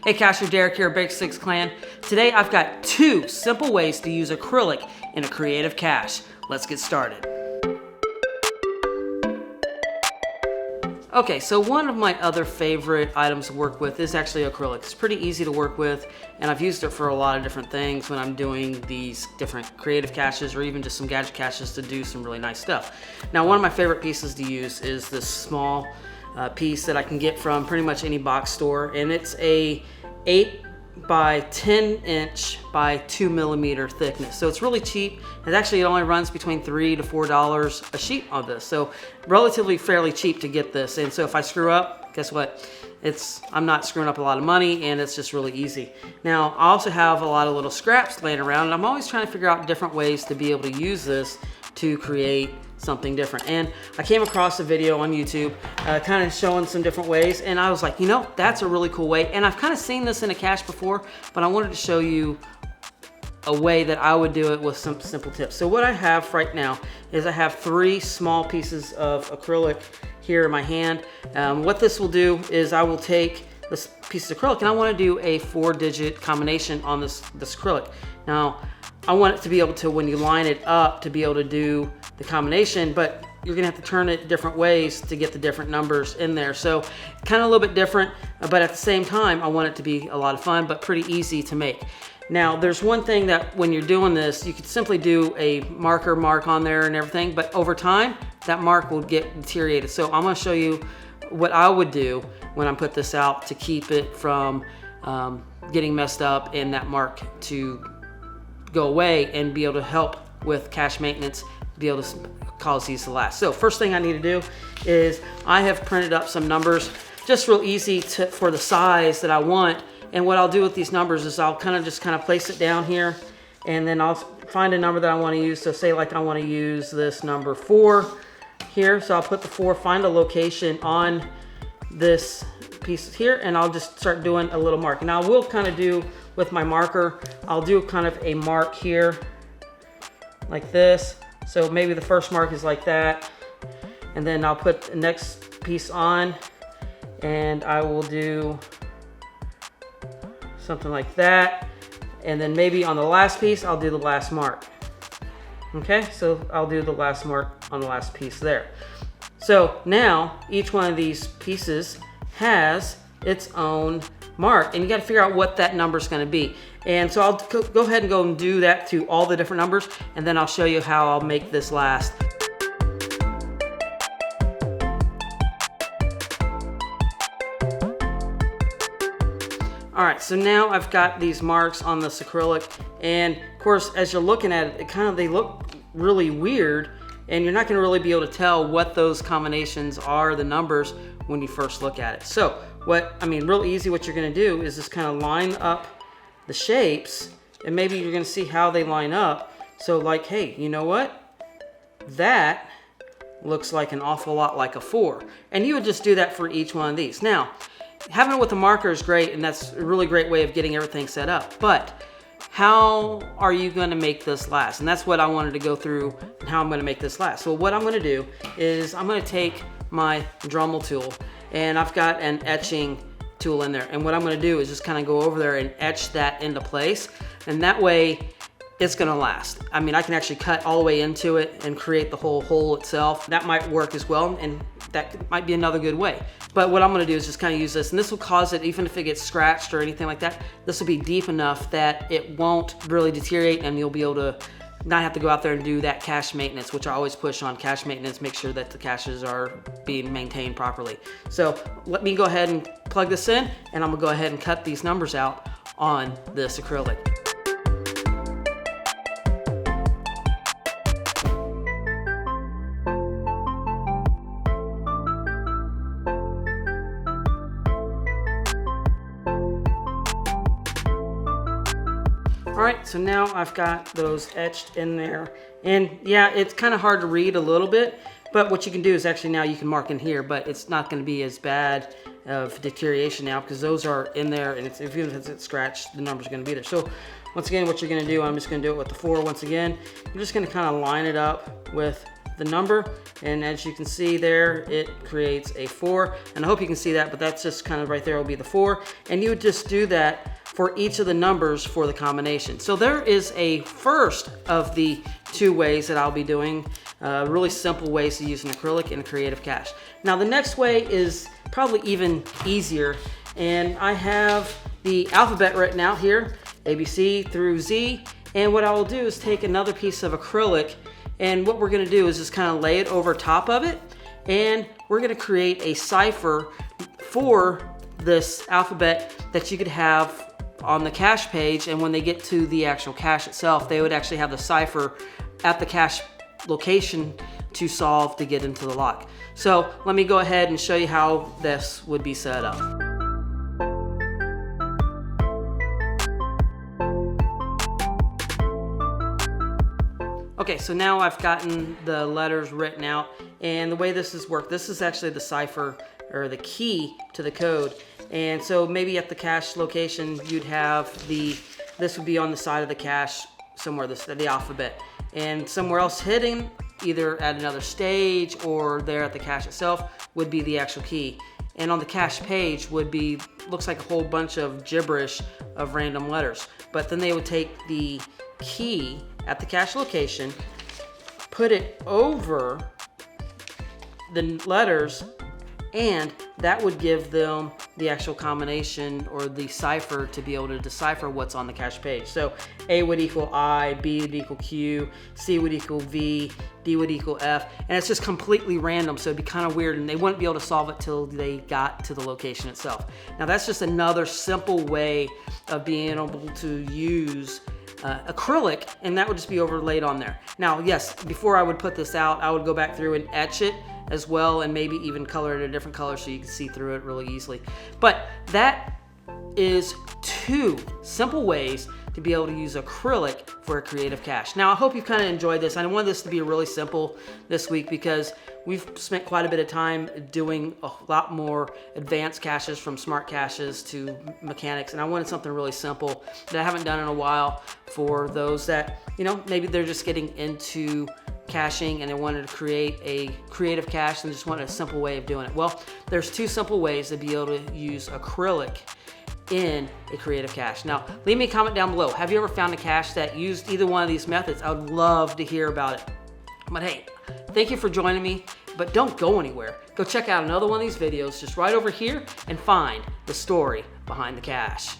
Hey Casher, Derek here, Bake Six Clan. Today I've got 2 simple ways to use acrylic in a creative cache. Let's get started. Okay, so one of my other favorite items to work with is actually acrylic. It's pretty easy to work with, and I've used it for a lot of different things when I'm doing these different creative caches or even just some gadget caches to do some really nice stuff. Now, one of my favorite pieces to use is this small piece that I can get from pretty much any box store, and it's a 8 by 10 inch by 2 millimeter thickness. So it's really cheap. It only runs between $3 to $4 a sheet on this. So relatively fairly cheap to get this. And so if I screw up, guess what? I'm not screwing up a lot of money, and it's just really easy. Now, I also have a lot of little scraps laying around, and I'm always trying to figure out different ways to be able to use this to create something different. And I came across a video on YouTube kind of showing some different ways, and I was like, you know, that's a really cool way. And I've kind of seen this in a cache before, but I wanted to show you a way that I would do it with some simple tips. So what I have right now is I have 3 small pieces of acrylic here in my hand. What this will do is I will take this piece of acrylic, and I want to do a 4-digit combination on this acrylic. Now, I want it to be able to, when you line it up, to be able to do the combination, but you're gonna have to turn it different ways to get the different numbers in there. So kind of a little bit different, but at the same time, I want it to be a lot of fun, but pretty easy to make. Now, there's one thing that when you're doing this, you could simply do a marker mark on there and everything, but over time, that mark will get deteriorated. So I'm gonna show you what I would do when I put this out to keep it from getting messed up and that mark to go away and be able to help with cache maintenance, be able to cause these to last. So first thing I need to do is I have printed up some numbers, just real easy for the size that I want. And what I'll do with these numbers is I'll kind of place it down here, and then I'll find a number that I want to use. So say like I want to use this number 4 here. So I'll put the 4, find a location on this piece here, and I'll just start doing a little mark. And I will kind of do with my marker, I'll do kind of a mark here like this. So maybe the first mark is like that, and then I'll put the next piece on, and I will do something like that, and then maybe on the last piece I'll do the last mark. Okay, so I'll do the last mark on the last piece there. So now each one of these pieces has its own mark, and you got to figure out what that number is going to be. And so I'll go ahead and go and do that to all the different numbers, and then I'll show you how I'll make this last. All right, so now I've got these marks on this acrylic, and of course, as you're looking at it, they look really weird, and you're not going to really be able to tell what those combinations are, the numbers, when you first look at it. So real easy, what you're going to do is just kind of line up the shapes, and maybe you're going to see how they line up. So like, hey, you know what? That looks like an awful lot like a 4. And you would just do that for each one of these. Now, having it with a marker is great, and that's a really great way of getting everything set up. But how are you going to make this last? And that's what I wanted to go through, and how I'm going to make this last. So what I'm going to do is I'm going to take my Dremel tool, and I've got an etching tool in there. And what I'm going to do is just kind of go over there and etch that into place. And that way it's going to last. I can actually cut all the way into it and create the whole hole itself. That might work as well, and that might be another good way. But what I'm going to do is just kind of use this, and this will cause it, even if it gets scratched or anything like that, this will be deep enough that it won't really deteriorate, and you'll be able to not have to go out there and do that cache maintenance, which I always push on cache maintenance, make sure that the caches are being maintained properly. So let me go ahead and plug this in, and I'm gonna go ahead and cut these numbers out on this acrylic. All right, so now I've got those etched in there. And yeah, it's kind of hard to read a little bit, but what you can do is actually now you can mark in here, but it's not going to be as bad of deterioration now because those are in there, and even if it's scratched, the number's going to be there. So once again, what you're going to do, I'm just going to do it with the 4 once again. I'm just going to kind of line it up with the number, and as you can see there, it creates a 4. And I hope you can see that, but that's just kind of right there will be the 4. And you would just do that for each of the numbers for the combination. So there is a first of the 2 ways that I'll be doing, really simple ways to use an acrylic in a creative cache. Now the next way is probably even easier, and I have the alphabet written out here, ABC through Z, and what I will do is take another piece of acrylic, and what we're gonna do is just kind of lay it over top of it, and we're gonna create a cipher for this alphabet that you could have on the cache page, and when they get to the actual cache itself, they would actually have the cipher at the cache location to solve to get into the lock. So let me go ahead and show you how this would be set up. Okay, so now I've gotten the letters written out, and the way this is worked, this is actually the cipher or the key to the code. And so maybe at the cache location, you'd have this would be on the side of the cache somewhere, the alphabet. And somewhere else hidden, either at another stage or there at the cache itself, would be the actual key. And on the cache page would be, looks like a whole bunch of gibberish of random letters. But then they would take the key at the cache location, put it over the letters, and that would give them the actual combination or the cipher to be able to decipher what's on the cache page. So A would equal I, B would equal Q, C would equal V, D would equal F, and it's just completely random, so it'd be kind of weird, and they wouldn't be able to solve it till they got to the location itself. Now that's just another simple way of being able to use acrylic, and that would just be overlaid on there. Now, yes, before I would put this out, I would go back through and etch it as well, and maybe even color it a different color so you can see through it really easily. But that is 2 simple ways to be able to use acrylic for a creative cache. Now, I hope you kind of enjoyed this. I wanted this to be really simple this week because we've spent quite a bit of time doing a lot more advanced caches, from smart caches to mechanics, and I wanted something really simple that I haven't done in a while for those that, you know, maybe they're just getting into caching and they wanted to create a creative cache and just wanted a simple way of doing it. Well, there's 2 simple ways to be able to use acrylic in a creative cache. Now, leave me a comment down below. Have you ever found a cache that used either one of these methods? I would love to hear about it. But hey, thank you for joining me, but don't go anywhere. Go check out another one of these videos just right over here and find the story behind the cache.